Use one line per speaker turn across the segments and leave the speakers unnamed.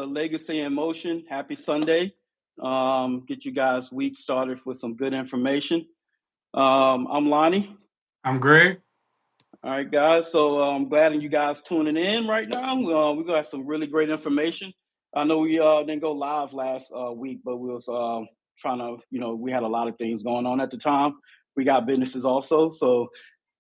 to Legacy in Motion. Happy Sunday. Get you guys' week started with some good information. I'm Lonnie.
I'm Greg.
All right, guys. So I'm glad you guys tuning in right now. We got some really great information. I know we didn't go live last week, but we was trying to, we had a lot of things going on at the time. We got businesses also, so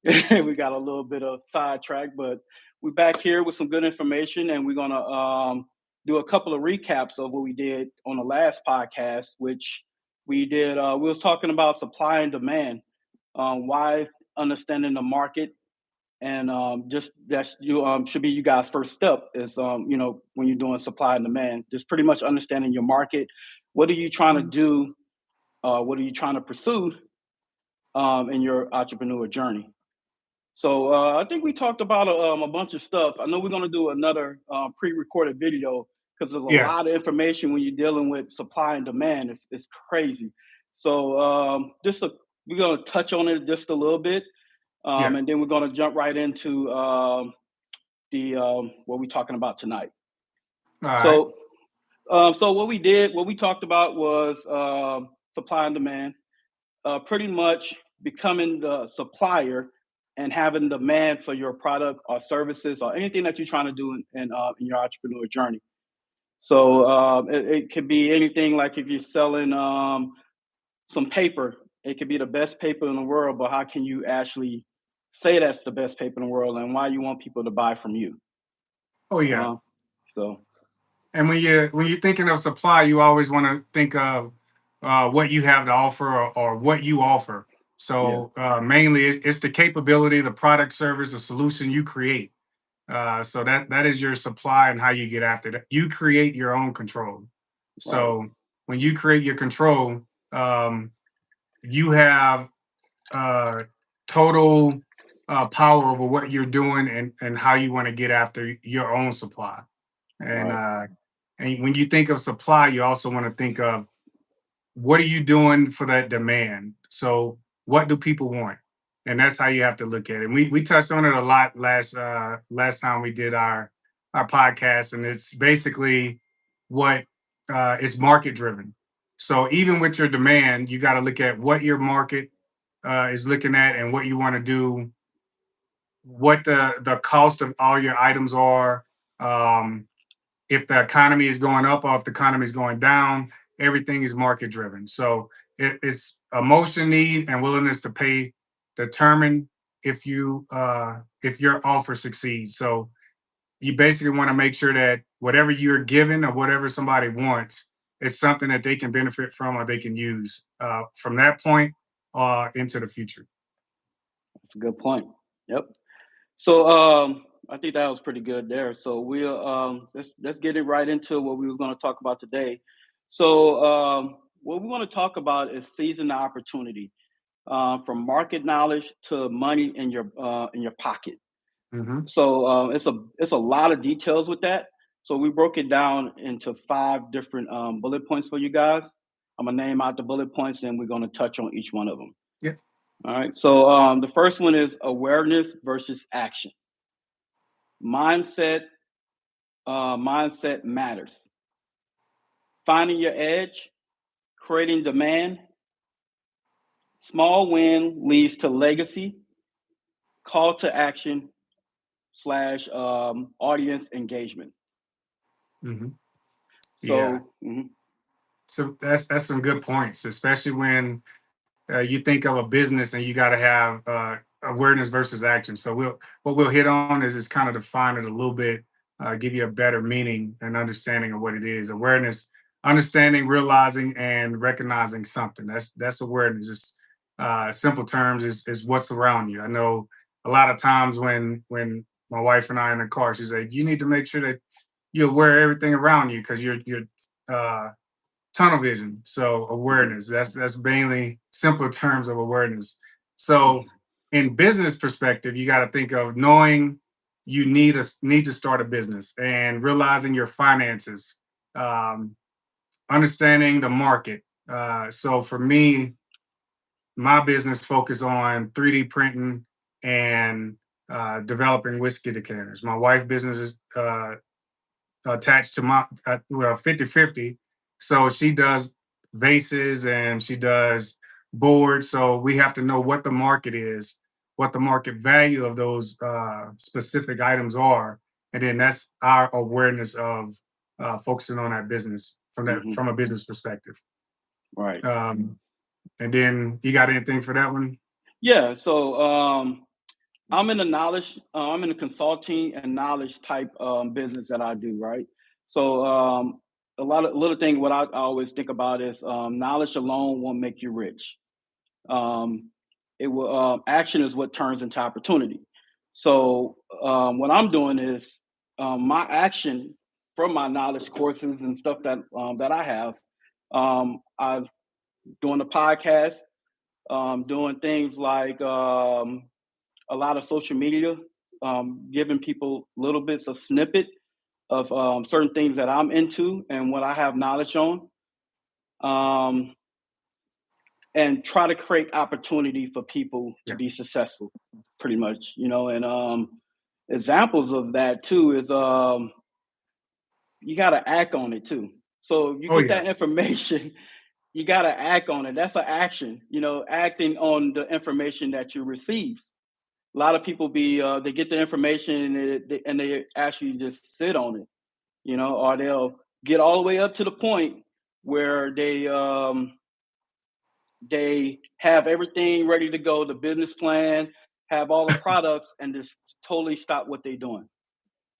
we got a little bit of sidetrack, but we're back here with some good information, and we're gonna do a couple of recaps of what we did on the last podcast, which we did. We was talking about supply and demand, why understanding the market, and just that's you should be you guys' first step is when you're doing supply and demand, just pretty much understanding your market. What are you trying to do? What are you trying to pursue in your entrepreneur journey? So I think we talked about a bunch of stuff. I know we're going to do another pre-recorded video because there's a
Yeah.
lot of information when you're dealing with supply and demand. It's crazy. So we're going to touch on it just a little bit,
Yeah.
and then we're going to jump right into the what we're talking about tonight.
All right.
So what we talked about was supply and demand, pretty much becoming the supplier and having demand for your product or services or anything that you're trying to do in your entrepreneur journey. So it could be anything, like if you're selling some paper, it could be the best paper in the world, but how can you actually say that's the best paper in the world and why you want people to buy from you?
Oh yeah.
So
And when you're thinking of supply, you always want to think of what you have to offer or what you offer. So mainly, it's the capability, the product, service, the solution you create. So that is your supply and how you get after that. You create your own control. So when you create your control, you have total power over what you're doing and how you want to get after your own supply. And and when you think of supply, you also want to think of what are you doing for that demand. So what do people want? And that's how you have to look at it. And we touched on it a lot last time we did our podcast, and it's basically what is market driven. So even with your demand, you got to look at what your market is looking at and what you want to do, what the cost of all your items are, if the economy is going up or if the economy is going down. Everything is market driven. So it's emotion, need, and willingness to pay determine if your offer succeeds. So you basically want to make sure that whatever you're given or whatever somebody wants is something that they can benefit from or they can use from that point into the future.
that's a good point. Yep. So I think that was pretty good there. So we'll let's get it right into what we were going to talk about today. So what we want to talk about is seizing the opportunity, from market knowledge to money in your pocket.
Mm-hmm.
So it's a lot of details with that. So we broke it down into 5 different bullet points for you guys. I'm gonna name out the bullet points, and we're gonna touch on each one of them.
Yep.
All right. So the first one is awareness versus action. Mindset. Mindset matters. Finding your edge, creating demand. Small win leads to legacy. Call to action slash audience engagement.
Mm-hmm.
So,
Yeah. So that's some good points, especially when you think of a business and you got to have awareness versus action. So what we'll hit on is kind of define it a little bit, give you a better meaning and understanding of what it is. Awareness, understanding, realizing, and recognizing something. That's awareness. Just simple terms is what's around you. I know a lot of times when my wife and I in the car, she's like, you need to make sure that you're aware of everything around you because you're uh, tunnel vision. So awareness, that's mainly simpler terms of awareness. So in business perspective, you got to think of knowing you need to start a business and realizing your finances, um, understanding the market. So for me, my business focus on 3D printing and developing whiskey decanters. My wife business is attached to my well 50-50. So she does vases and she does boards. So we have to know what the market is, what the market value of those specific items are, and then that's our awareness of focusing on that business
Hmm.
from a business perspective.
Right.
Um, and then you got anything for that one?
Yeah. So I'm in the knowledge. I'm in the consulting and knowledge type business that I do. Right. So a lot of little thing. What I always think about is knowledge alone won't make you rich. Um, it will action is what turns into opportunity. So what I'm doing is my action from my knowledge courses and stuff that I have. I'm doing a podcast, doing things like a lot of social media, giving people little bits of snippet of certain things that I'm into and what I have knowledge on. Um, and try to create opportunity for people to
Yeah.
be successful, pretty much, and examples of that too is you got to act on it too. So you
Oh
get
yeah.
that information, you got to act on it. That's an action, acting on the information that you receive. A lot of people they get the information and they actually just sit on it, or they'll get all the way up to the point where they have everything ready to go, the business plan, have all the products, and just totally stop what they're doing.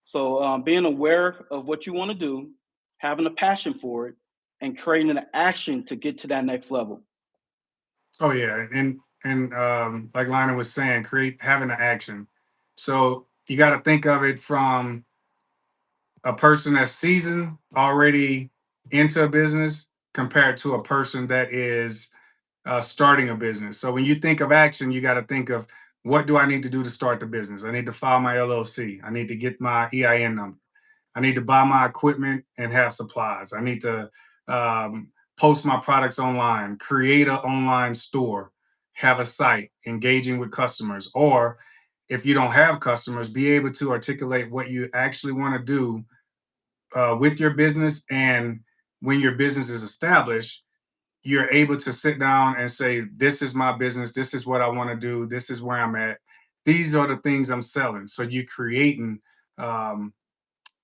So, being aware of what you want to do, having a passion for it, and creating an action to get to that next level.
Oh yeah, and like Lionel was saying, create having an action. So you got to think of it from a person that's seasoned already into a business compared to a person that is starting a business. So when you think of action, you got to think of what do I need to do to start the business? I need to file my LLC. I need to get my EIN number. I need to buy my equipment and have supplies. I need to post my products online, create an online store, have a site, engaging with customers. Or if you don't have customers, be able to articulate what you actually want to do with your business. And when your business is established, you're able to sit down and say, this is my business. This is what I want to do. This is where I'm at. These are the things I'm selling. So you're creating um,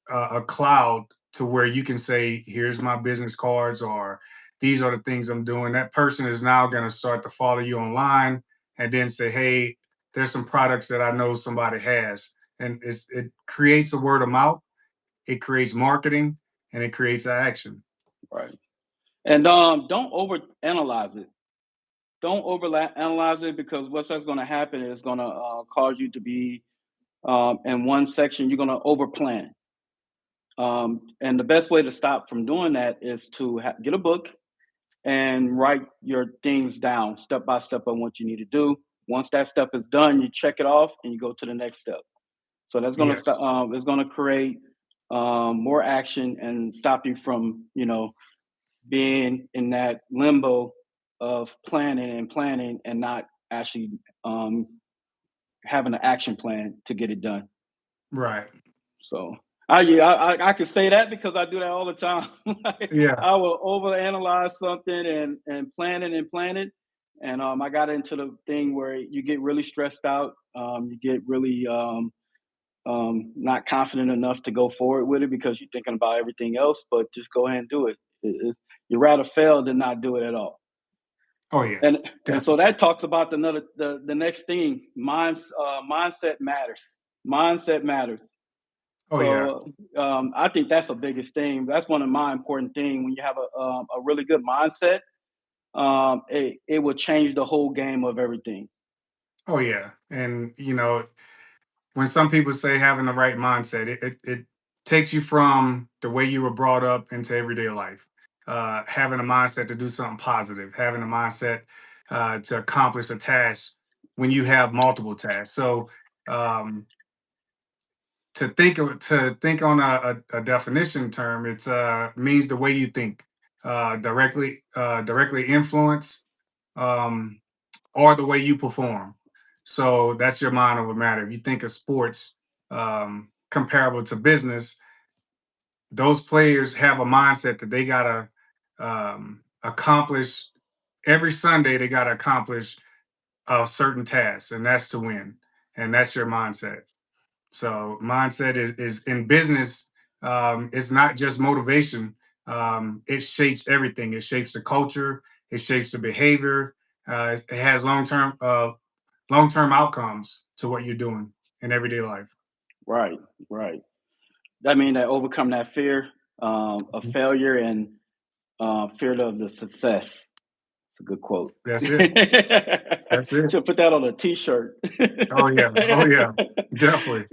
a cloud to where you can say, here's my business cards, or these are the things I'm doing. That person is now going to start to follow you online and then say, hey, there's some products that I know somebody has. And it creates a word of mouth, it creates marketing, and it creates action.
Right. And don't over analyze it. Don't over analyze it, because what's that's going to happen is going to cause you to be in one section. You're going to over plan. And the best way to stop from doing that is to get a book and write your things down step by step on what you need to do. Once that step is done, you check it off and you go to the next step. So that's going to
Yes.
stop. It's going to create more action and stop you from being in that limbo of planning and not actually um, having an action plan to get it done.
Right.
So yeah, I can say that because I do that all the time. Like,
Yeah.
I will overanalyze something and plan it, and I got into the thing where you get really stressed out. You get really not confident enough to go forward with it because you're thinking about everything else. But just go ahead and do it. You rather fail than not do it at all.
Oh yeah.
And so
Definitely.
that talks about the next thing. Mindset matters. Mindset matters.
Oh yeah.
So I think that's the biggest thing. That's one of my important things. When you have a really good mindset, it will change the whole game of everything.
Oh yeah. And when some people say having the right mindset, it takes you from the way you were brought up into everyday life. Having a mindset to do something positive, having a mindset to accomplish a task when you have multiple tasks. So um, to think on a definition term, it's means the way you think, directly influence, um, or the way you perform. So that's your mind over matter. If you think of sports comparable to business, those players have a mindset that they gotta accomplish every Sunday. They gotta accomplish a certain task, and that's to win, and that's your mindset. So mindset is in business. It's not just motivation. It shapes everything. It shapes the culture. It shapes the behavior. It has long term outcomes to what you're doing in everyday life.
Right, right. That mean that overcome that fear of
Mhm.
failure and fear of the success. It's a good quote.
That's it. That's it.
Should put that on a T-shirt.
Oh yeah. Oh yeah. Definitely.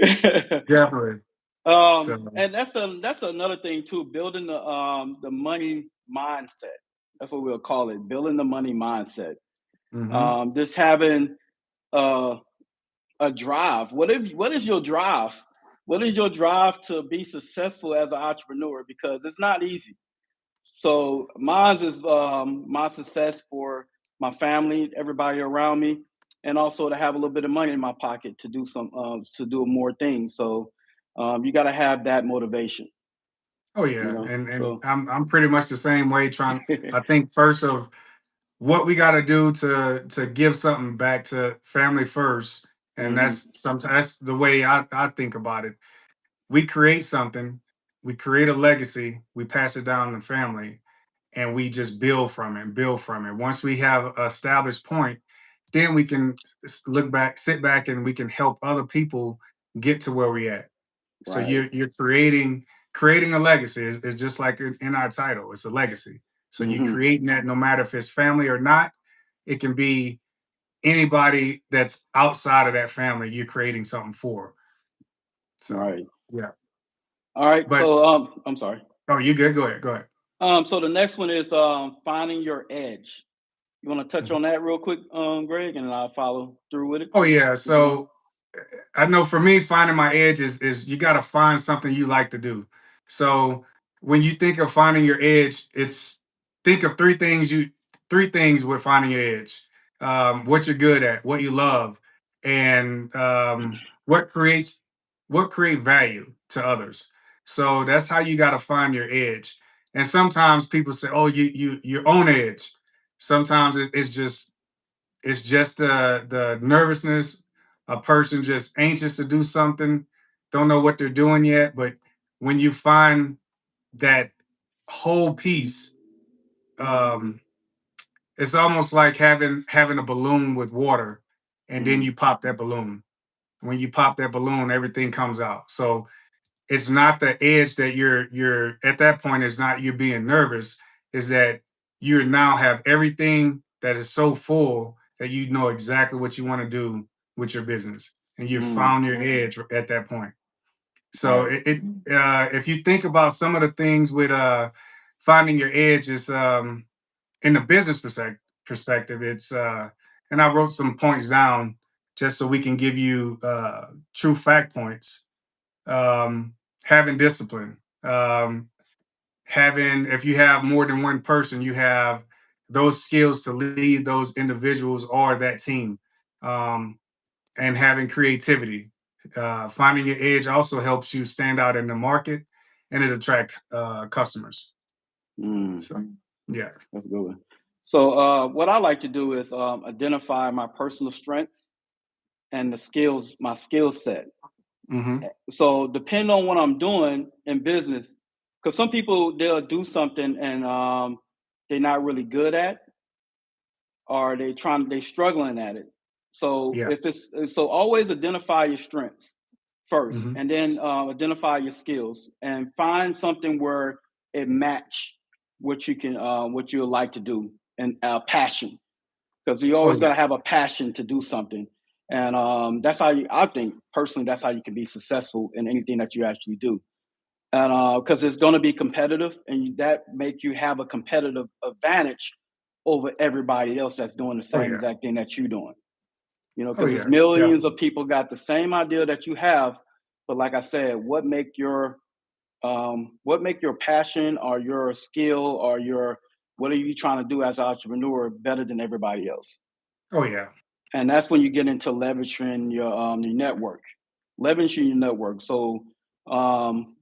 Definitely. So.
And that's another thing too. Building the money mindset. That's what we'll call it. Building the money mindset.
Hmm.
Just having uh, a drive. What is your drive? What is your drive to be successful as an entrepreneur? Because it's not easy. So mine is my success for my family, everybody around me, and also to have a little bit of money in my pocket to do more things. So you got to have that motivation,
Oh
you
yeah.
know.
And
So
I'm pretty much the same way. I think first of what we got to do to give something back to family first, and
hmm
that's the way I think about it. We create something, we create a legacy, we pass it down to family, and we just build from it, build from it. Once we have an established point, then we can look back, sit back, and we can help other people get to where we at. So
right.
you're creating a legacy is just like in our title, it's a legacy. So you're
hmm
creating that no matter if it's family or not. It can be anybody that's outside of that family you're creating something for. So
Right.
yeah.
All right.
But
So I'm sorry.
oh, you good? Go ahead. Go ahead.
So the next one is finding your edge. You want to touch
Mhm.
on that real quick, Greg, and I'll follow through with it
Oh yeah.
if you want.
So I know for me, finding my edge is you got to find something you like to do. So when you think of finding your edge, it's think of three things with finding your edge. What you're good at, what you love, and what creates what create value to others. So that's how you got to find your edge. And sometimes people say, "Oh, your own edge." Sometimes it's just the nervousness, a person just anxious to do something, don't know what they're doing yet. But when you find that whole piece, um, it's almost like having a balloon with water, and then
Mm,
you pop that balloon. When you pop that balloon, everything comes out. So it's not the edge that you're at that point. Is not you being nervous. Is that you now have everything that is so full that you know exactly what you want to do with your business, and you
mm,
found your edge at that point. So
right.
if you think about some of the things with finding your edge is in the business perspective, it's and I wrote some points down just so we can give you true fact points. um, Having discipline, having if you have more than one person, you have those skills to lead those individuals or that team, um, and having creativity. Finding your edge also helps you stand out in the market, and it attract customers.
Mm,
So yeah.
that's a good one. So what I like to do is identify my personal strengths and my skill set.
Hmm.
So depending on what I'm doing in business, because some people they'll do something and they're not really good at, or they struggling at it. So
Yeah.
if it's so always identify your strengths first,
Hmm.
and then identify your skills and find something where it match what you like to do and passion, because you
Oh
always got
yeah.
to have a passion to do something. And that's how I think personally that's how you can be successful in anything that you actually do. And because it's going to be competitive, and that make you have a competitive advantage over everybody else that's doing the
Oh
same
yeah.
exact thing that you're doing.
Oh
Because there's
yeah.
millions of
Definitely.
people got the same idea that you have, but like I said, what make your passion or your skill or your what are you trying to do as an entrepreneur better than everybody else?
Oh yeah.
And that's when you get into leveraging your network, leveraging your network. So um,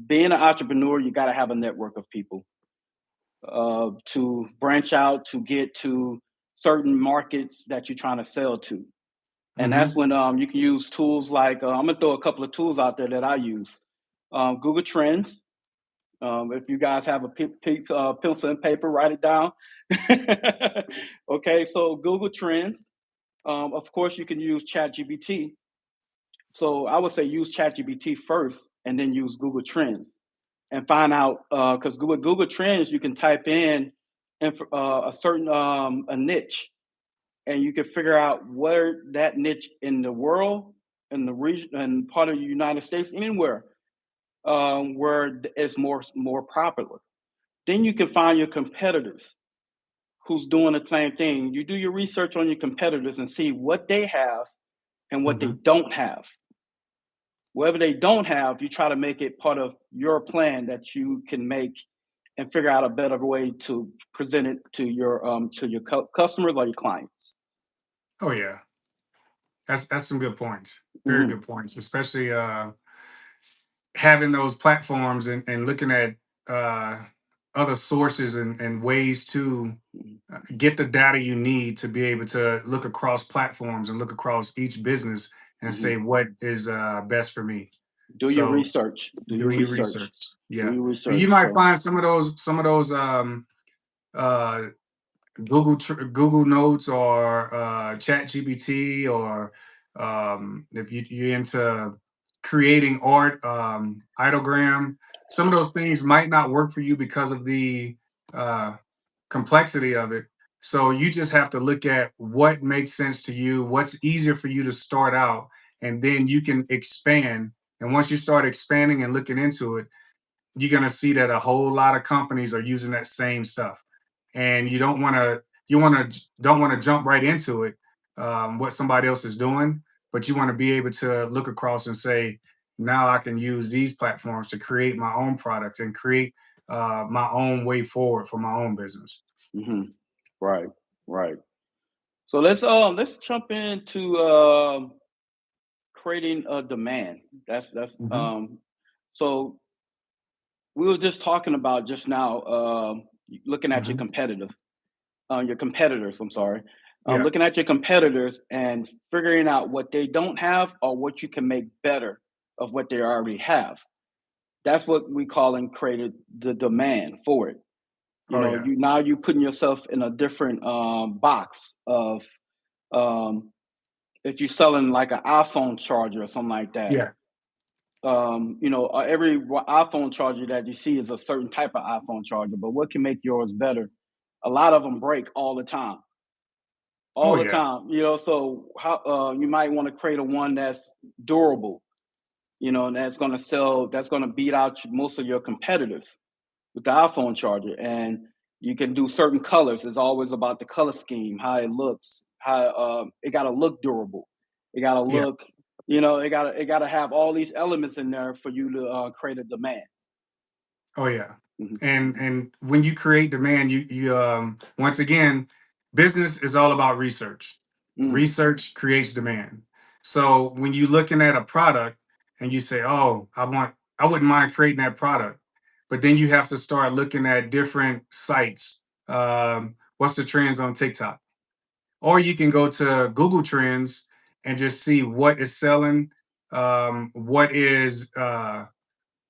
being an entrepreneur, you got to have a network of people to branch out to get to certain markets that you're trying to sell to. And that's
Mm-hmm.
when you can use tools like I'm gonna throw a couple of tools out there that I use. Google Trends. If you guys have a pencil and paper, write it down. Okay, so Google Trends. Of course, you can use ChatGPT. So I would say use ChatGPT first, and then use Google Trends, and find out because with Google Trends you can type in a certain a niche, and you can figure out where that niche in the world, in the region, and part of the United States, anywhere where it's more popular. Then you can find your competitors who's doing the same thing. You do your research on your competitors and see what they have and what they
Mm-hmm.
don't have. Whatever they don't have, you try to make it part of your plan that you can make and figure out a better way to present it to your customers or your clients.
Oh yeah, that's some good points. Very
Hmm.
good points, especially having those platforms and looking at uh, other sources and ways to get the data you need to be able to look across platforms and look across each business and
Hmm.
say what is best for me.
Do your
So
research. Do your
doing your
research.
research,
Do
yeah,
your
and you
research.
might
So.
find some of those uh, Google Notes or Chat GPT, or if you're into creating art, ideogram, some of those things might not work for you because of the uh, complexity of it. So you just have to look at what makes sense to you, what's easier for you to start out, and then you can expand. And once you start expanding and looking into it, you're going to see that a whole lot of companies are using that same stuff, and you don't want to jump right into it, what somebody else is doing, but you want to be able to look across and say, now I can use these platforms to create my own products and create my own way forward for my own business.
Hmm. Right. Right. So let's jump into creating a demand. That's
Hmm.
so we were just talking about just now, looking at
Hmm.
your competitors. I'm sorry,
Yeah.
looking at your competitors and figuring out what they don't have or what you can make better of what they already have. That's what we call and created the demand for it. You
Oh
know,
yeah.
you putting yourself in a different box of um, if you're selling like an iPhone charger or something like that.
Yeah.
Every iPhone charger that you see is a certain type of iPhone charger, but what can make yours better? A lot of them break
Oh
all the
yeah.
time. So how you might want to create a one that's durable, and that's going to sell, that's going to beat out most of your competitors with the iPhone charger. And you can do certain colors. It's always about the color scheme, how it looks, how it got to look durable. It got to
Yeah.
look, it got to have all these elements in there for you to create a demand.
Oh yeah.
Hmm.
And when you create demand, you once again, business is all about research.
Mm,
Research creates demand. So when you're looking at a product and you say, "Oh, I wouldn't mind creating that product," but then you have to start looking at different sites. What's the trends on TikTok? Or you can go to Google Trends and just see what is selling, what is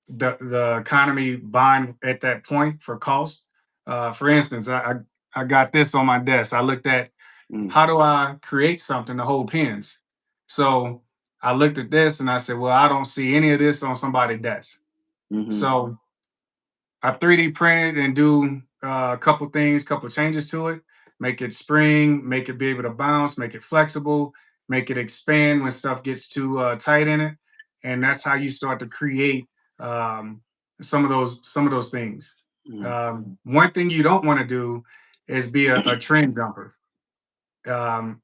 the economy buying at that point for cost. For instance, I got this on my desk. I looked at
mm,
how do I create something to hold pins. So I looked at this and I said, well, I don't see any of this on somebody's desk.
mm-hmm,
So I 3D printed and do a couple things, couple changes to it, make it spring, make it be able to bounce, make it flexible, make it expand when stuff gets too tight in it, and that's how you start to create um, some of those things.
mm,
One thing you don't want to do is be a trend jumper.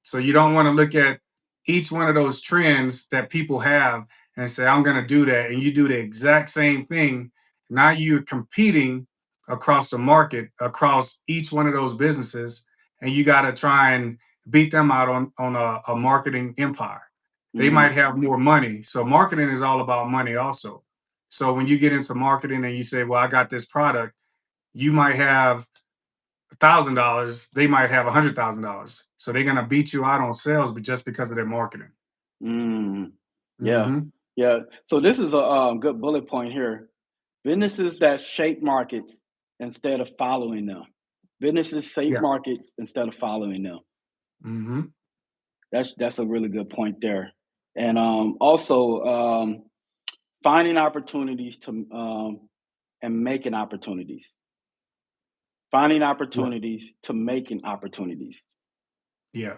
So you don't want to look at each one of those trends that people have and say, I'm going to do that. And you do the exact same thing. Now you're competing across the market, across each one of those businesses, and you got to try and beat them out on a marketing empire. They
mm-hmm,
might have more money. So marketing is all about money also. So when you get into marketing and you say, well, I got this product, you might have $1,000, they might have $100,000. So they're gonna beat you out on sales, but just because of their marketing.
Mm, yeah,
Hmm.
yeah. So this is a good bullet point here. Businesses that shape markets instead of following them. Businesses shape
Yeah.
markets instead of following them.
Hmm.
That's a really good point there. And also finding opportunities to and making opportunities. Finding
Yeah.
opportunities to making opportunities.
Yeah.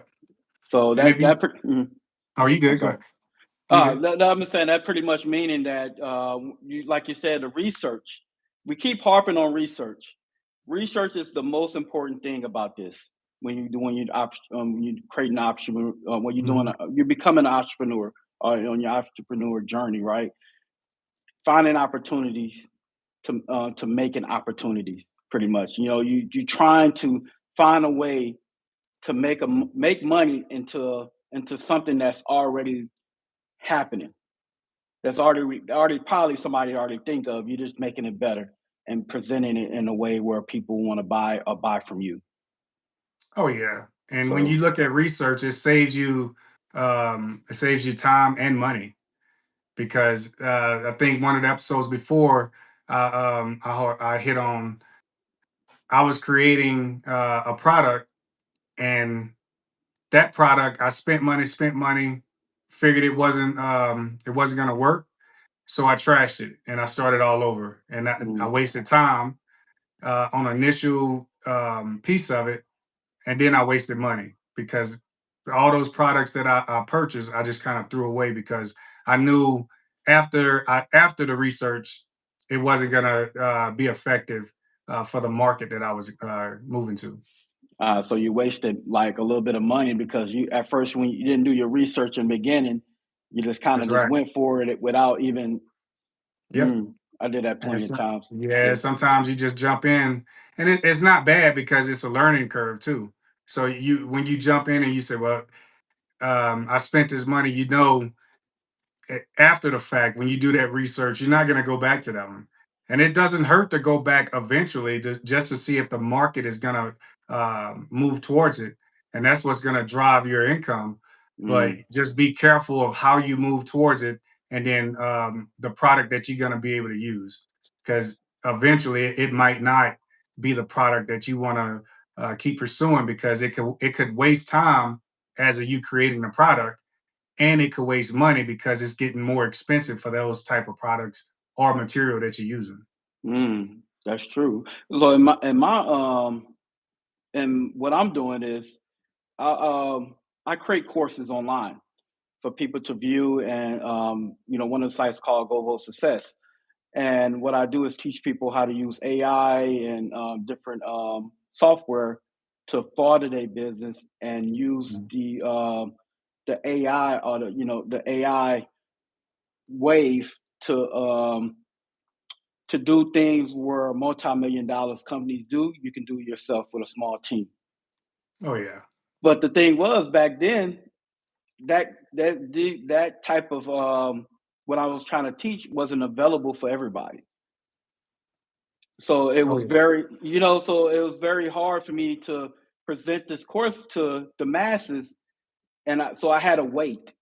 So
And if you, oh, you
I'm
good? Go
sorry.
ahead. You good?
I'm saying that pretty much meaning that you, like you said, the research. We keep harping on research. Research is the most important thing about this. When you create an option, when you're
Hmm.
you're becoming an entrepreneur on your entrepreneur journey, right? Finding opportunities to making opportunities, pretty much. You know, you trying to find a way to make money into something that's already happening. That's already probably somebody already think of. You're just making it better and presenting it in a way where people want to buy from you.
Oh yeah. And when
So
you look at research, it saves you time and money because I think one of the episodes before I hit on I was creating a product, and that product I spent money, figured it wasn't gonna work, so I trashed it and I started all over, and I
mm,
wasted time on the initial piece of it, and then I wasted money because all those products that I purchased, I just kind of threw away because I knew after the research, it wasn't gonna be effective for the market that I was moving to.
so you wasted like a little bit of money because you at first when you didn't do your research in the beginning, you just kind of
That's
just
right.
went for it without even.
Yep.
I did that
And
plenty of times.
yeah,
Yeah.
sometimes you just jump in, and it's not bad because it's a learning curve too. So you when you jump in and you say, well, I spent this money, after the fact, when you do that research, you're not going to go back to that one. And it doesn't hurt to go back eventually just to see if the market is going to move towards it. And that's what's going to drive your income. But
Mm,
just be careful of how you move towards it, and then the product that you're going to be able to use. Because eventually it might not be the product that you want to keep pursuing, because it could waste time as a you creating the product, and it could waste money because it's getting more expensive for those type of products or material that you're using.
that's true. So and what I'm doing is I I create courses online for people to view, and one of the sites called Govo Success. And what I do is teach people how to use AI and different software to further their business and use
Mhm.
the AI, or the AI wave to do things where multi-million dollars companies do. You can do it yourself with a small team.
Oh yeah.
But the thing was, back then, that type of what I was trying to teach wasn't available for everybody. So it
Oh
was
yeah.
very hard for me to present this course to the masses, and so I had to wait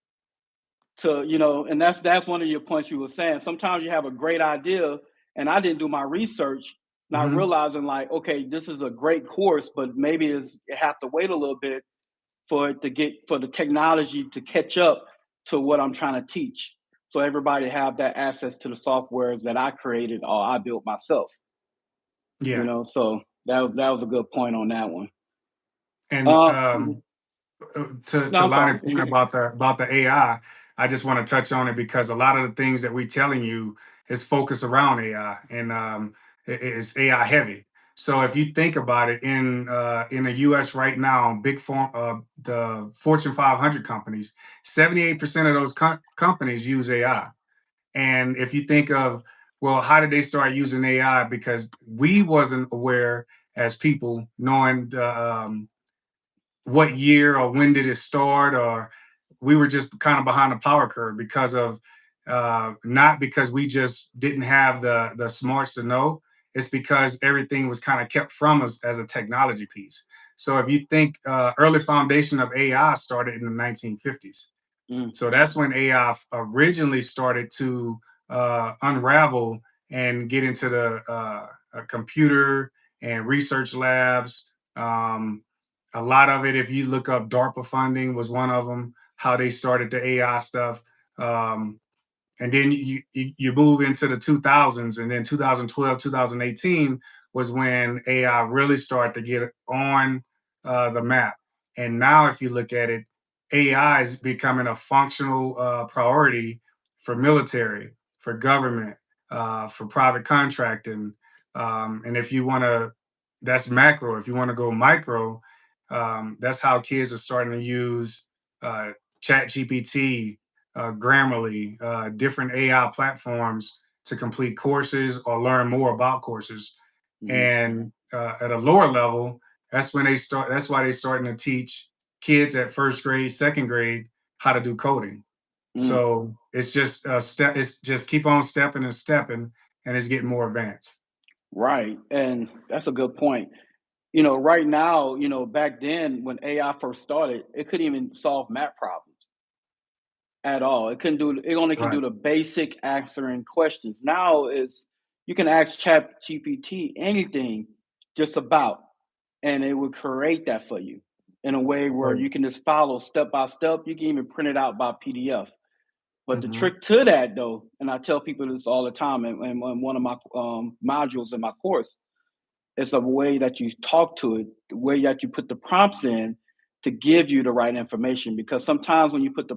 to, and that's one of your points you were saying. Sometimes you have a great idea, and I didn't do my research, not
Hmm.
realizing like, okay, this is a great course, but maybe it have to wait a little bit for the technology to catch up to what I'm trying to teach. So everybody have that access to the softwares that I created or I built myself.
Yeah.
So that was a good point on that one.
And
Mhm. No,
to
I'm
line
sorry.
it in about the I just want to touch on it because a lot of the things that we're telling you is focused around AI, and it's AI heavy. So if you think about it, in the U.S. right now, the Fortune 500 companies, 78% of those companies use AI. And if you think of, well, how did they start using AI? Because we wasn't aware as people, knowing what year or when did it start, or we were just kind of behind the power curve because of not because we just didn't have the smarts to know. It's because everything was kind of kept from us as a technology piece. So if you think early foundation of AI started in the 1950s,
Mm,
so that's when AI originally started to unravel and get into the computer and research labs. A lot of it, if you look up DARPA funding, was one of them. How they started the AI stuff. Um, and then you move into the 2000s, and then 2012 2018 was when AI really started to get on the map. And now if you look at it, AI is becoming a functional priority for military, for government, for private contracting. And if you want to, that's macro. If you want to go micro, that's how kids are starting to use chat gpt, Grammarly, different AI platforms to complete courses or learn more about courses.
mhm,
And at a lower level, that's when they start. That's why they're starting to teach kids at first grade, second grade how to do coding.
mm.
So it's just a step. It's just keep on stepping and stepping, and it's getting more advanced.
Right, and that's a good point. Right now, back then when AI first started, it couldn't even solve math problems at all. It only can
Right.
do the basic answering questions. Now is you can ask Chat GPT anything just about, and it will create that for you in a way where
Right.
you can just follow step by step. You can even print it out by PDF. But the
Hmm.
trick to that, though, and I tell people this all the time, and one of my modules in my course, it's a way that you talk to it, the way that you put the prompts in to give you the right information. Because sometimes when you put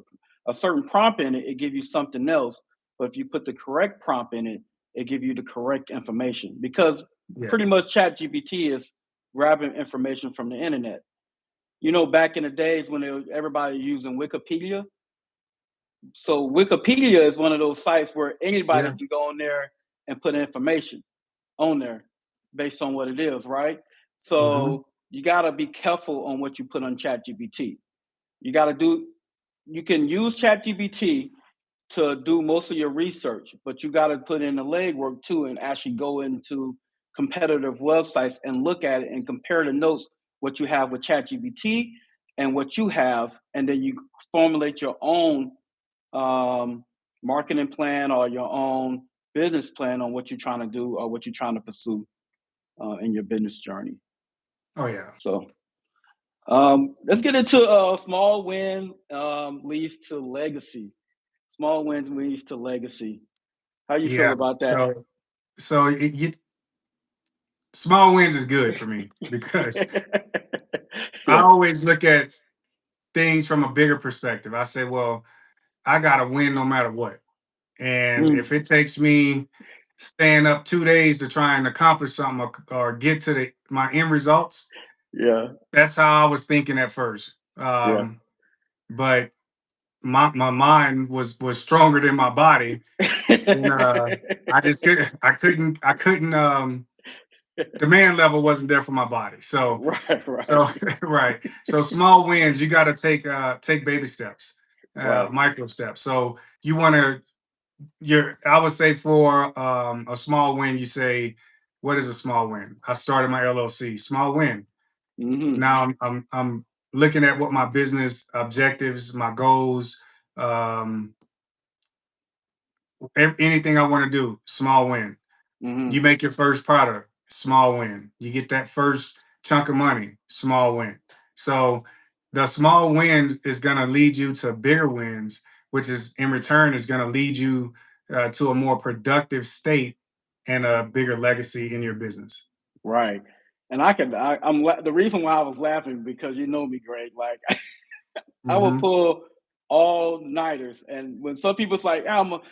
a certain prompt in it, it gives you something else. But if you put the correct prompt in it, it gives you the correct information. Because
Yeah.
pretty much ChatGPT is grabbing information from the internet. Back in the days when everybody using Wikipedia, so Wikipedia is one of those sites where anybody
Yeah.
can go on there and put information on there based on what it is, right?
Hmm.
So you got to be careful on what you put on ChatGPT. You got to do. You can use ChatGPT to do most of your research, but you got to put in the legwork too and actually go into competitive websites and look at it and compare the notes what you have with ChatGPT and what you have, and then you formulate your own um, marketing plan or your own business plan on what you're trying to do or what you're trying to pursue in your business journey.
Oh yeah.
So let's get into small win leads to legacy. Small wins leads to legacy. How you feel
Yeah.
about that?
So small wins is good for me because I
Yeah.
always look at things from a bigger perspective. I say, well, I got to win no matter what. And
Mm,
if it takes me staying up 2 days to try and accomplish something, or get to my end results,
yeah.
that's how I was thinking at first.
Yeah.
But my mind was stronger than my body, and I just couldn't. Demand level wasn't there for my body.
Right.
So
Right.
right. So small wins, you got to take baby steps,
Right.
micro steps. So you want to I would say for a small win, you say, what is a small win? I started my LLC. Small win.
Hmm.
Now I'm looking at what my business objectives, my goals, um, anything I want to do. Small win. You
Hmm.
make your first product, small win. You get that first chunk of money, small win. So the small wins is going to lead you to bigger wins, which is in return is going to lead you to a more productive state and a bigger legacy in your business.
Right. And the reason why I was laughing because you know me, Greg. Like I will
Hmm.
pull all nighters, and when some people's like, that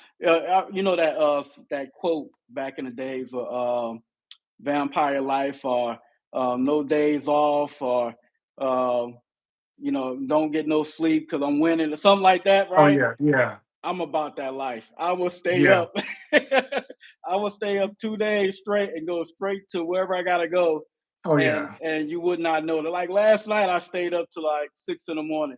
quote back in the days of vampire life or no days off or don't get no sleep because I'm winning or something like that,
Oh
right?
yeah, yeah,
I'm about that life. I will stay
yeah.
up. I will stay up 2 days straight and go straight to wherever I gotta go,
Oh
and
yeah.
you would not know that. Like last night, I stayed up to like 6 in the morning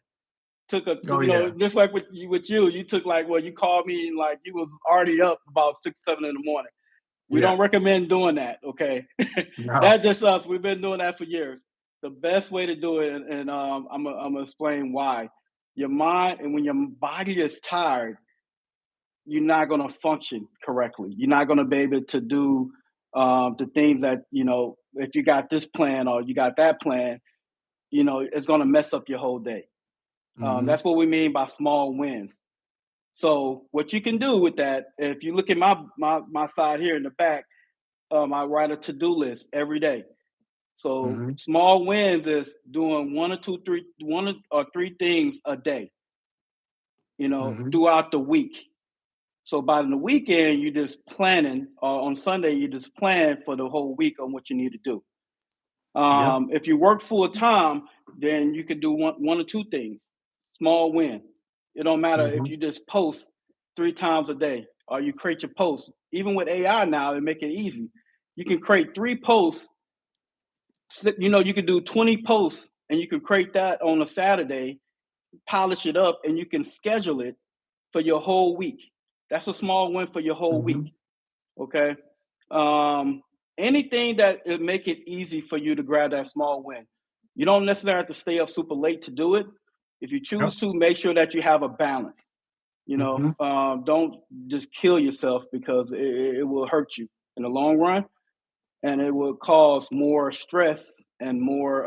took a,
Oh yeah.
just like you took like, well, you called me and like you was already up about 6, 7 in the morning. We
Yeah.
don't recommend doing that. Okay,
No.
that's just us. We've been doing that for years. The best way to do it, and I'm gonna explain why. Your mind, and when your body is tired, you're not gonna function correctly. You're not gonna be able to do the things that if you got this plan or you got that plan, it's gonna mess up your whole day.
Hmm.
That's what we mean by small wins. So what you can do with that, if you look at my side here in the back, I write a to do list every day. So
Hmm.
small wins is doing one or two, three, or three things a day,
Hmm.
throughout the week. So by the weekend, you're just planning, or on Sunday, you just plan for the whole week on what you need to do.
Yep.
If you work full time, then you could do one or two things. Small win. It don't matter if
Hmm.
you just post 3 times a day or you create your posts. Even with AI now, it make it easy. You can create 3 posts. You can do 20 posts, and you can create that on a Saturday, polish it up, and you can schedule it for your whole week. That's a small win for your whole
Hmm.
week. Okay. Um, Anything that it make it easy for you to grab that small win. You don't necessarily have to stay up super late to do it. If you choose
Yep.
to, make sure that you have a balance.
Hmm.
Don't just kill yourself, because it will hurt you in the long run, and it will cause more stress and more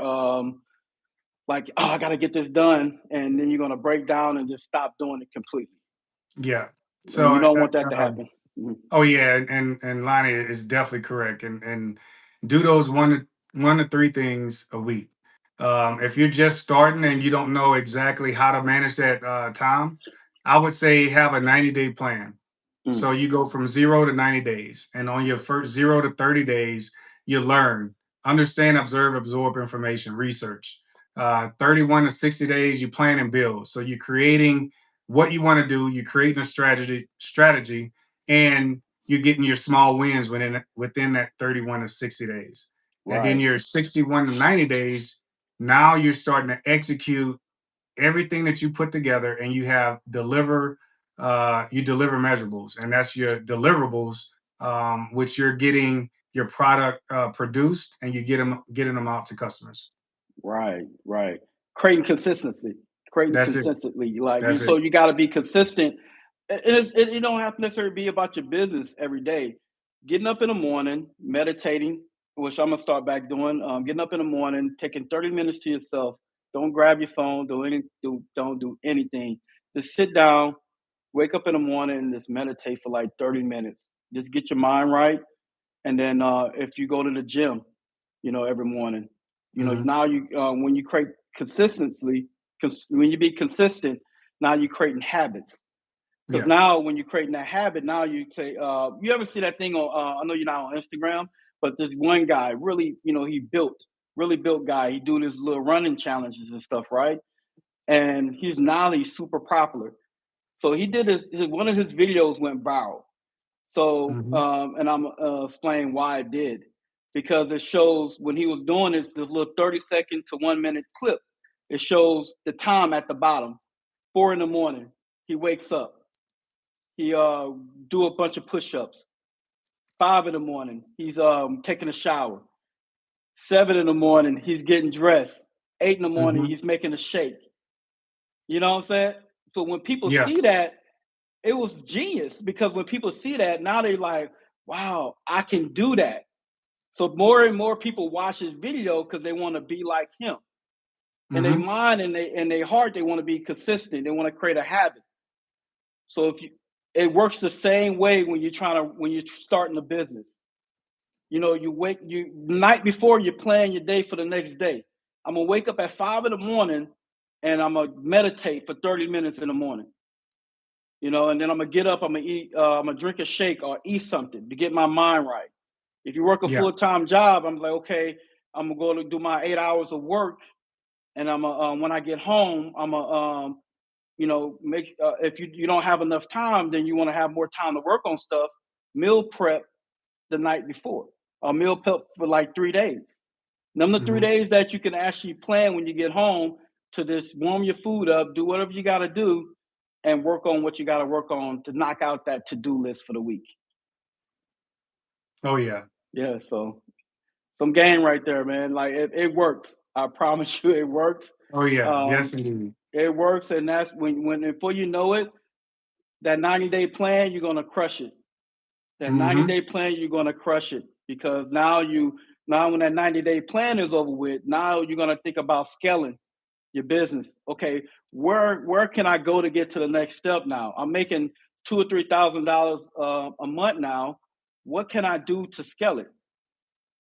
like, oh, I got to get this done, and then you're gonna break down and just stop doing it completely,
Yeah.
and
So
you don't want that to happen. Mhm.
oh yeah, and Lonnie is definitely correct, and do those one to three things a week. If you're just starting and you don't know exactly how to manage that time, I would say have a 90-day plan.
Mm.
So you go from 0 to 90 days, and on your first 0 to 30 days, you learn, understand, observe, absorb information, research. 31 to 60 days, you plan and build. So you're creating what you want to do. You're creating a strategy, and you're getting your small wins within that 31 to 60 days. And then
Right.
your 61 to 90 days, now you're starting to execute everything that you put together, and you deliver measurables, and that's your deliverables, which you're getting your product produced, and you getting them out to customers.
Right, right. Creating consistency, creating
That's it.
consistently. Like
That's
so
it.
you got to be consistent. It don't have to necessarily be about your business every day. Getting up in the morning, meditating, which I'm gonna start back doing. Getting up in the morning, taking 30 minutes to yourself. Don't grab your phone. Don't do anything. Just sit down. Wake up in the morning and just meditate for like 30 minutes. Just get your mind right. And then if you go to the gym, every morning,
Hmm.
now when you create consistency, when you be consistent, now you're creating habits. Because
Yeah.
now when you're creating that habit, now you say, you ever see that thing on, I know you're not on Instagram, but this one guy really, he really built guy. He do this little running challenges and stuff, right? And he's super popular. So he did one of his videos went viral. So,
Hmm.
and I'm explain why it did, because it shows when he was doing this little 30-second to 1 minute clip. It shows the time at the bottom, 4 in the morning. He wakes up. He do a bunch of push-ups. 5 in the morning, he's taking a shower. 7 in the morning, he's getting dressed. 8 in the morning,
Hmm.
he's making a shake. You know what I'm saying? So when people
Yeah.
see that, it was genius, because when people see that, now they like, wow, I can do that. So more and more people watch his video because they want to be like him. In their
Hmm.
mind and their heart, they want to be consistent. They want to create a habit. So it works the same way when you're starting a business. You night before you plan your day for the next day. I'm gonna wake up at 5 in the morning, and I'm gonna meditate for 30 minutes in the morning. And then I'm gonna get up. I'm gonna eat. I'm gonna drink a shake or eat something to get my mind right. If you work a
Yeah.
full time job, I'm like, okay, I'm gonna go to do my 8 hours of work, and when I get home, I'm gonna make if you don't have enough time, then you want to have more time to work on stuff. Meal prep the night before, or meal prep for like 3 days. Number three
Hmm.
days that you can actually plan when you get home to just warm your food up, do whatever you got to do, and work on what you got to work on to knock out that to-do list for the week.
Oh yeah.
Yeah, so some game right there, man. Like it works. I promise you, it works.
Oh yeah.
Um,
Yes, indeed.
it works, and that's when before you know it, that 90-day plan, you're gonna crush it. That
Mm-hmm.
90-day plan, you're gonna crush it because now when that 90-day plan is over with, now you're gonna think about scaling your business. Okay, where can I go to get to the next step now? I'm making $2,000 or $3,000 a month now. What can I do to scale it?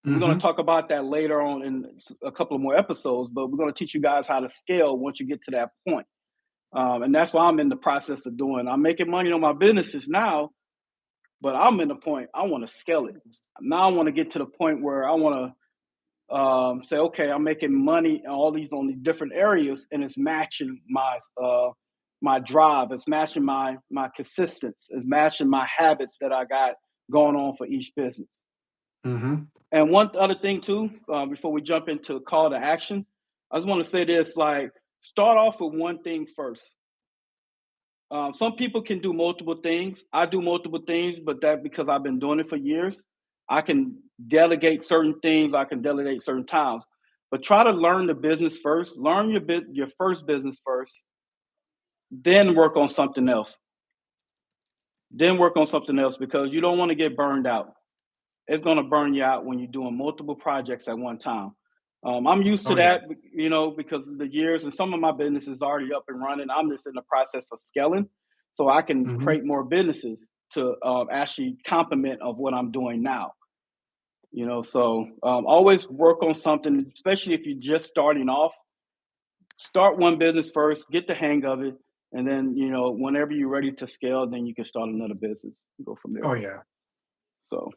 We're going to
Mm-hmm.
talk about that later on in a couple of more episodes, but we're going to teach you guys how to scale once you get to that point. And that's what I'm in the process of doing. I'm making money on my businesses now, but I'm in the point I want to scale it. Now I want to get to the point where I want to say, okay, I'm making money in all these on these different areas, and it's matching my drive. It's matching my consistency. It's matching my habits that I got going on for each business.
Mm-hmm.
And one other thing too, before we jump into call to action, I just want to say this: like, start off with one thing first. Some people can do multiple things. I do multiple things, but that because I've been doing it for years, I can delegate certain things. I can delegate certain times. But try to learn the business first. Learn your first business first, then work on something else. Then work on something else because you don't want to get burned out. It's going to burn you out when you're doing multiple projects at one time. I'm used to
Oh yeah.
that, because of the years, and some of my business is already up and running. I'm just in the process of scaling, so I can
Mm-hmm.
create more businesses to actually complement of what I'm doing now. So always work on something, especially if you're just starting off. Start one business first, get the hang of it, and then whenever you're ready to scale, then you can start another business. Go from there.
Oh yeah.
So.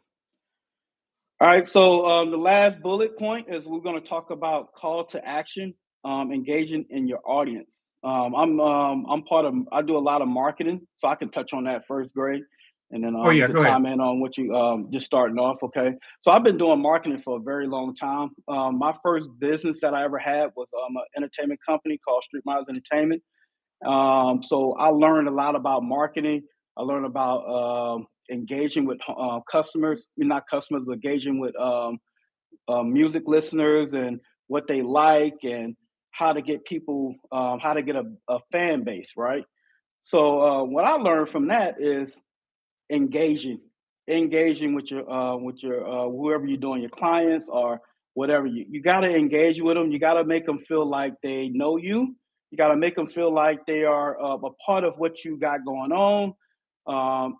All right, so the last bullet point is we're going to talk about call to action, engaging in your audience. I'm part of I do a lot of marketing, so I can touch on that first, grade, and then
Oh
you
yeah.
can
Go ahead.
chime in on what you just starting off. Okay, so I've been doing marketing for a very long time. My first business that I ever had was an entertainment company called Street Miles Entertainment. So I learned a lot about marketing. I learned about engaging with customers, not customers, but engaging with music listeners and what they like and how to get people, how to get a fan base, right? So what I learned from that is engaging engaging with your whoever you're doing, your clients or whatever. You got to engage with them. You got to make them feel like they know you got to make them feel like they are a part of what you got going on.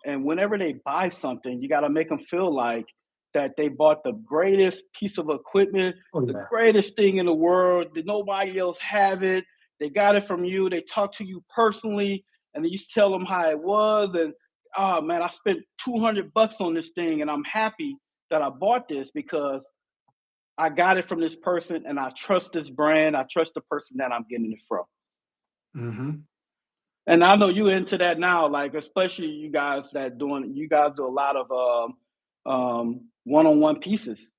And whenever they buy something, you got to make them feel like that they bought the greatest piece of equipment,
Oh
the
yeah.
greatest thing in the world, that nobody else have it. They got it from you. They talk to you personally, and then you tell them how it was, and oh man, I spent $200 on this thing, and I'm happy that I bought this because I got it from this person, and I trust this brand. I trust the person that I'm getting it from.
Mm-hmm.
And I know you into that now, like especially you guys do a lot of one-on-one pieces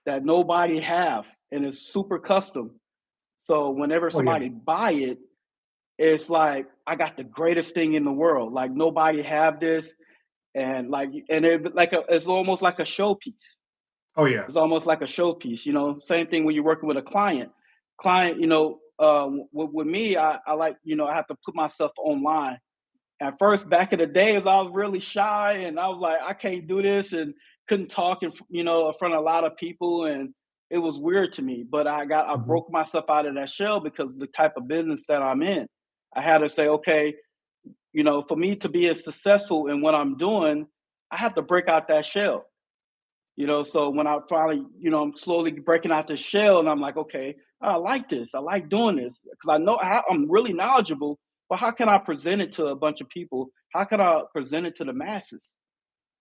that nobody have, and it's super custom. So whenever
Oh yeah.
somebody buy it, it's like I got the greatest thing in the world. Like nobody have this, and it's almost like a showpiece.
Oh yeah.
It's almost like a showpiece. Same thing when you're working with a client. With me, I like I have to put myself online. At first, back in the days, I was really shy, and I was like, I can't do this, and couldn't talk in front of a lot of people, and it was weird to me. But I
Mm-hmm.
broke myself out of that shell because of the type of business that I'm in. I had to say, okay, for me to be as successful in what I'm doing, I have to break out that shell. So when I finally, I'm slowly breaking out the shell, and I'm like, okay, I like this. I like doing this because I know I'm really knowledgeable. But how can I present it to a bunch of people? How can I present it to the masses?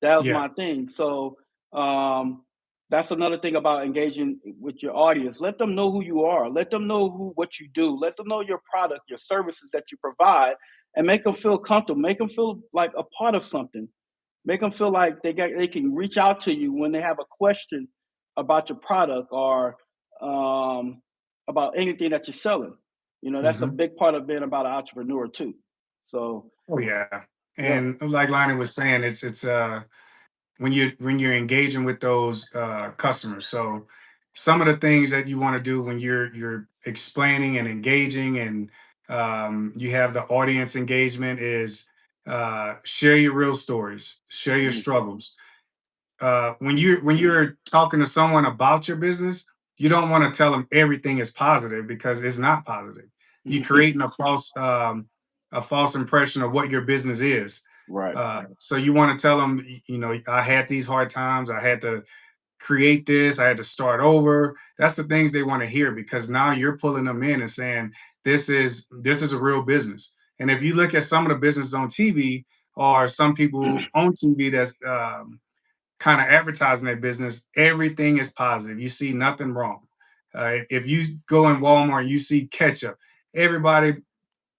That was
Yeah.
my thing. So that's another thing about engaging with your audience. Let them know who you are. Let them know what you do. Let them know your product, your services that you provide, and make them feel comfortable. Make them feel like a part of something. Make them feel like they can reach out to you when they have a question about your product or about anything that you're selling. That's a
Hmm.
big part of being about an entrepreneur too. So
Oh yeah.
yeah.
And like Lonnie was saying, it's when you're engaging with those customers. So some of the things that you want to do when you're explaining and engaging, and you have the audience engagement, is share your real stories, share your
Mhm.
struggles. When you're talking to someone about your business, you don't want to tell them everything is positive, because it's not positive. You're creating a false impression of what your business is.
Right.
So you want to tell them, I had these hard times. I had to create this. I had to start over. That's the things they want to hear, because now you're pulling them in and saying this is a real business. And if you look at some of the businesses on TV, or some people on TV that's kind of advertising their business, everything is positive. You see nothing wrong. If you go in Walmart and you see ketchup, everybody,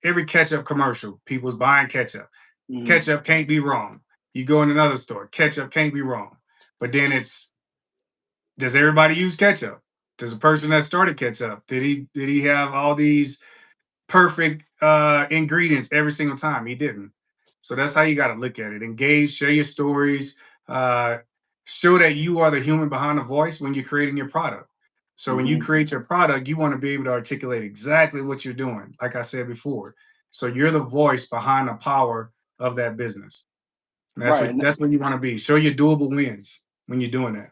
every ketchup commercial, people's buying ketchup.
Mhm.
Ketchup can't be wrong. You go in another store, ketchup can't be wrong. But then it's, does everybody use ketchup? Does the person that started ketchup, did he have all these perfect ingredients every single time? He didn't. So that's how you got to look at it. Engage, share your stories, uh, show that you are the human behind the voice when you're creating your product. So when you
Mhm.
create your product, you want to be able to articulate exactly what you're doing, like I said before. So you're the voice behind the power of that business. And that's
Right.
what that's what you want to be. Show your doable wins when you're doing that.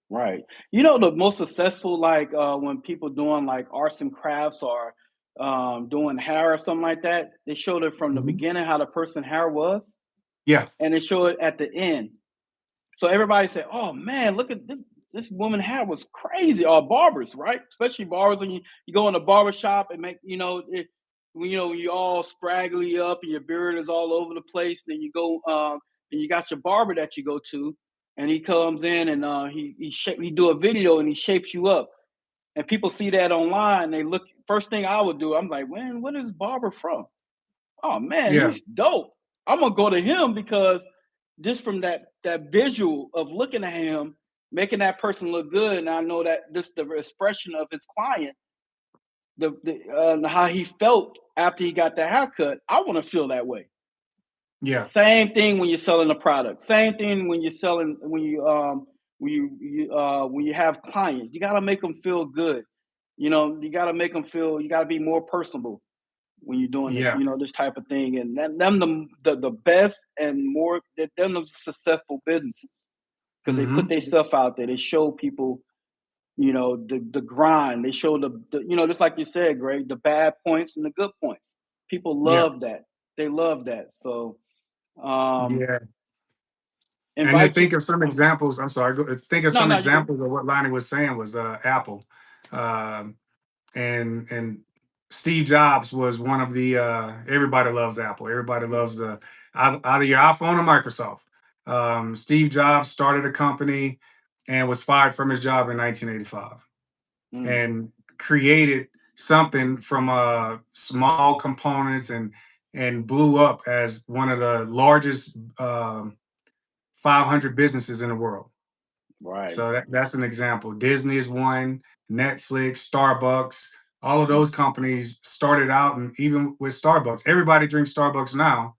Right. The most successful, like when people doing like arts and crafts, or doing hair or something like that, they showed it from the
Mhm.
beginning how the person hair was,
Yeah,
and they show it at the end. So everybody said, "Oh man, look at this woman hair was crazy." Or barbers, right? Especially barbers, when you go in a barber shop and make when you all spraggly up and your beard is all over the place. Then you go and you got your barber that you go to, and he comes in and he do a video and he shapes you up. And people see that online. They look. First thing I would do, I'm like, "Man, what is barber from? Oh man,
yeah,
he's dope. I'm gonna go to him because just from that visual of looking at him, making that person look good, and I know that this the expression of his client, how he felt after he got the haircut. I want to feel that way.
yeah,
Same thing when you're selling a product. Same thing when you're selling when you have clients. You got to make them feel good. You got to make them feel. You got to be more personable when you're doing
yeah.
this type of thing, and them the best and more that them the successful businesses because they put
Hmm.
their stuff out there. They show people the grind. They show the just like you said, Greg, the bad points and the good points. People
Yeah,
love that. They love that. So um
yeah. And to
invite you.
think of some examples, I'm sorry, think of
No,
some
no, you good.
examples of what Lonnie was saying was Apple. Um, and Steve Jobs was one of the everybody loves Apple. Everybody loves the either your iPhone or Microsoft. Steve Jobs started a company and was fired from his job in 1985,
Mm,
and created something from small components, and blew up as one of the largest 500 businesses in the world.
right.
So that's an example. Disney is one, Netflix, Starbucks, all of those companies started out, and even with Starbucks, everybody drinks Starbucks now.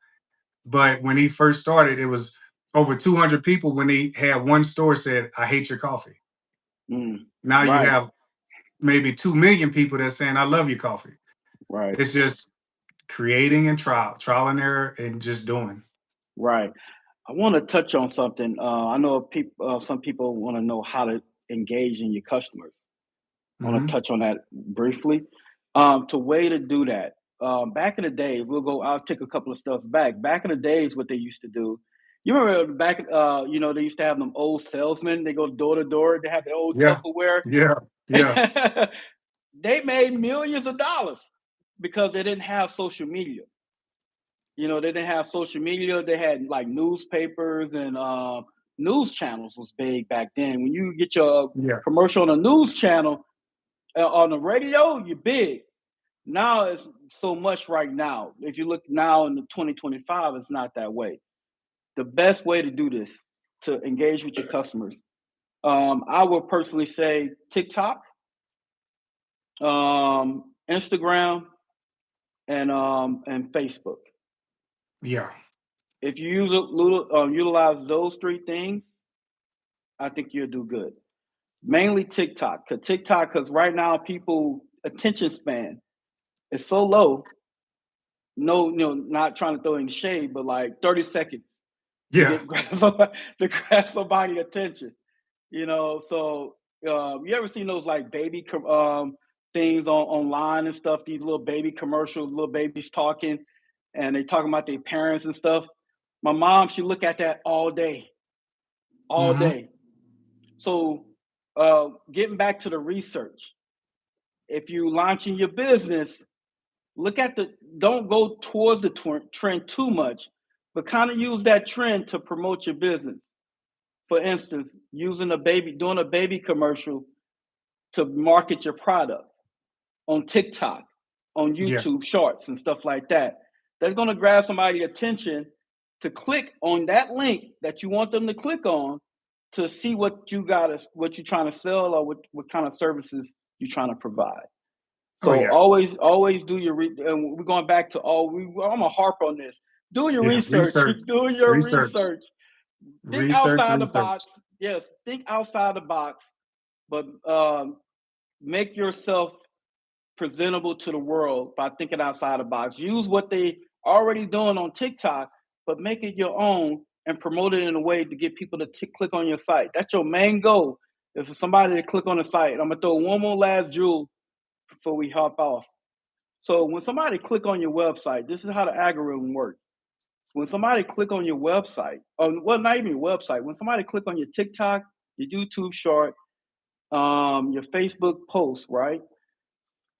But when he first started, it was over 200 people when he had one store said, "I hate your coffee."
Mm,
Now you
right.
have maybe 2 million people that's saying, "I love your coffee."
Right.
It's just creating and trial and error, and just doing.
Right. I want to touch on something. I know some people want to know how to engage in your customers. I want to
Hmm.
touch on that briefly. To way to do that. Back in the day, I'll take a couple of steps back. Back in the days, what they used to do. You remember back, they used to have them old salesmen. They go door to door. They have the old
Yeah,
Tupperware.
yeah, yeah,
They made millions of dollars because they didn't have social media. They didn't have social media. They had like newspapers and news channels was big back then. When you get your
yeah,
commercial on a news channel on the radio, you're big. Now it's so much right now. If you look now in the 2025, it's not that way. The best way to do this to engage with your customers, I would personally say TikTok, Instagram. and Facebook.
Yeah.
If you utilize those three things, I think you'll do good. Mainly TikTok, because right now people attention span is so low. No, not trying to throw any shade, but like 30 seconds to
Yeah.
get to grab somebody attention. So you ever seen those like baby things online and stuff? These little baby commercials, little babies talking, and they talking about their parents and stuff. My mom, she look at that all
Mm-hmm.
day. So getting back to the research, if you launching your business, look at don't go towards the trend too much, but kind of use that trend to promote your business. For instance, doing a baby commercial to market your product on TikTok, on
Yeah.
YouTube Shorts and stuff like that. That's going to grab somebody's attention to click on that link that you want them to click on to see what you're trying to sell, or what kind of services you're trying to provide.
Oh
So
yeah.
always do and we're going back to I'm gonna harp on this. Do your
Yeah.
research.
Research.
Do your
Research.
research. Think
Research.
outside the
Research.
box. Yes, think outside the box, but make yourself presentable to the world by thinking outside the box. Use what they already doing on TikTok, but make it your own and promote it in a way to get people to click on your site. That's your main goal. If somebody to click on the site, I'm gonna throw one more last jewel before we hop off. So when somebody click on your website, this is how the algorithm works. When somebody click on your website, well, not even your website. When somebody click on your TikTok, your YouTube short, your Facebook post, right?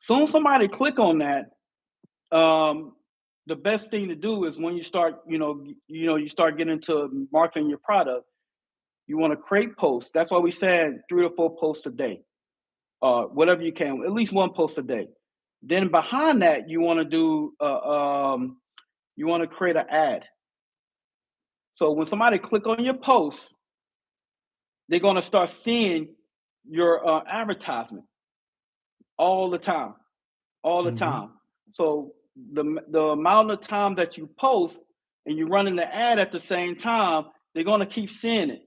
Soon somebody click on that. Um, the best thing to do is when you start, you start getting into marketing your product. You want to create posts. That's why we said 3 to 4 posts a day, whatever you can, at least one post a day. Then behind that, you want to do, you want to create an ad. So when somebody click on your post, they're going to start seeing your advertisement all the time, all the
Mm-hmm.
time. So the amount of time that you post and you're running the ad at the same time, they're going to keep seeing it.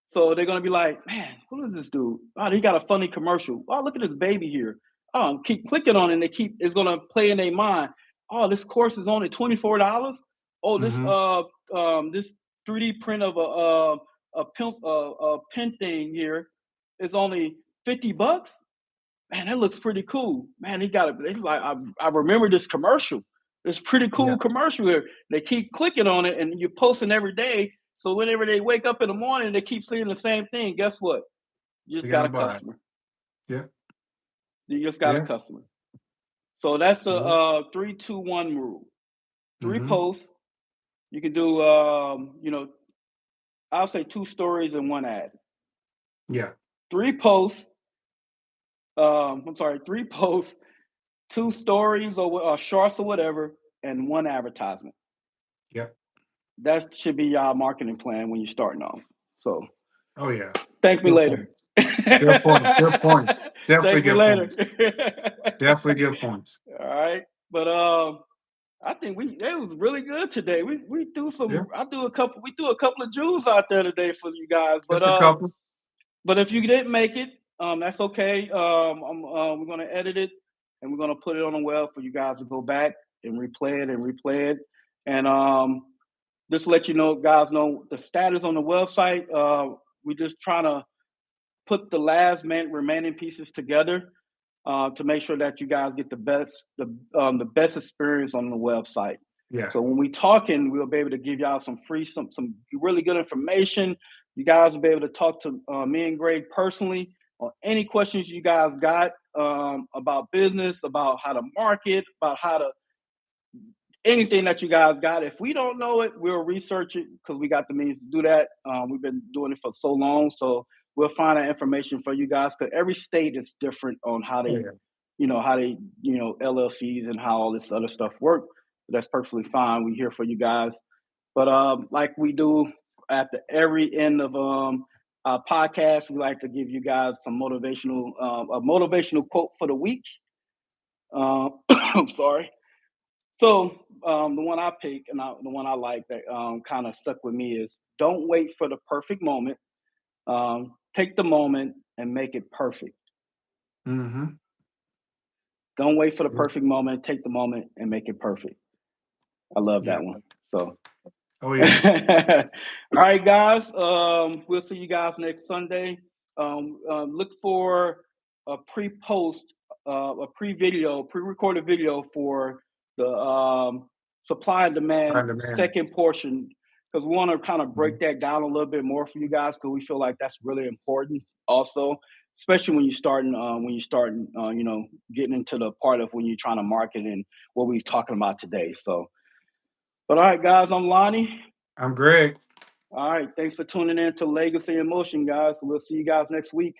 So they're gonna be like, man, who is this dude? Oh, he got a funny commercial. Oh, look at this baby here. Oh, keep clicking on it, and it's gonna play in their mind. Oh, this course is only $24. Oh,
Mm-hmm.
this 3D print of a pen thing here is only $50. Man, that looks pretty cool. Man, he got it. It's like I remember this commercial. It's pretty
Yeah.
cool commercial here. They keep clicking on it, and you're posting every day. So whenever they wake up in the morning, they keep seeing the same thing. Guess what? You just
They're
got
gonna
a
buy it.
customer.
Yeah.
You just got a
Yeah.
customer. So that's the
Yeah.
3-2-1 rule. Three
Mm-hmm.
posts. You can do, I'll say 2 stories and 1 ad.
Yeah.
Three posts. I'm sorry, 3 posts, 2 stories or shorts or whatever, and 1 advertisement.
Yeah.
That should be your marketing plan when you're starting off. So
Oh yeah.
thank me
Good
later.
points. Good points. Good points. Definitely
Thank me
good
later.
points. Definitely good points.
All right. But I think it was really good today. We do
Yeah.
some we do a couple of jewels out there today for you guys.
Just a couple.
But if you didn't make it, that's okay. We're gonna edit it and we're gonna put it on the web for you guys to go back and replay it. And just to let guys know the status on the website. We're just trying to put the last remaining pieces together to make sure that you guys get the best experience on the website.
Yeah.
So when we talking, we'll be able to give y'all some really good information. You guys will be able to talk to me and Greg personally on any questions you guys got about business, about how to market, about how to anything that you guys got. If we don't know it, we'll research it because we got the means to do that. We've been doing it for so long, so we'll find that information for you guys. Because every state is different on how
Oh
they,
yeah.
LLCs and how all this other stuff work. That's perfectly fine. We're here for you guys. But like we do at the every end of our podcast, we like to give you guys some a motivational quote for the week. I'm sorry. The one I pick and the one I like that kind of stuck with me is don't wait for the perfect moment. Take the moment and make it perfect.
Mm-hmm.
Don't wait for the perfect moment. Take the moment and make it perfect. I love
Yeah.
that one. So,
Oh yeah.
all right, guys. We'll see you guys next Sunday. Look for a pre-post, a pre-video, pre-recorded video for the supply and
Supply
demand
and demand.
second portion because we want to kind of
Mhm.
break that down a little bit more for you guys because we feel like that's really important. Also, especially when you starting, getting into the part of when you're trying to market and what we're talking about today. So. But all right, guys, I'm Lonnie.
I'm Greg.
All right, thanks for tuning in to Legacy in Motion, guys. We'll see you guys next week.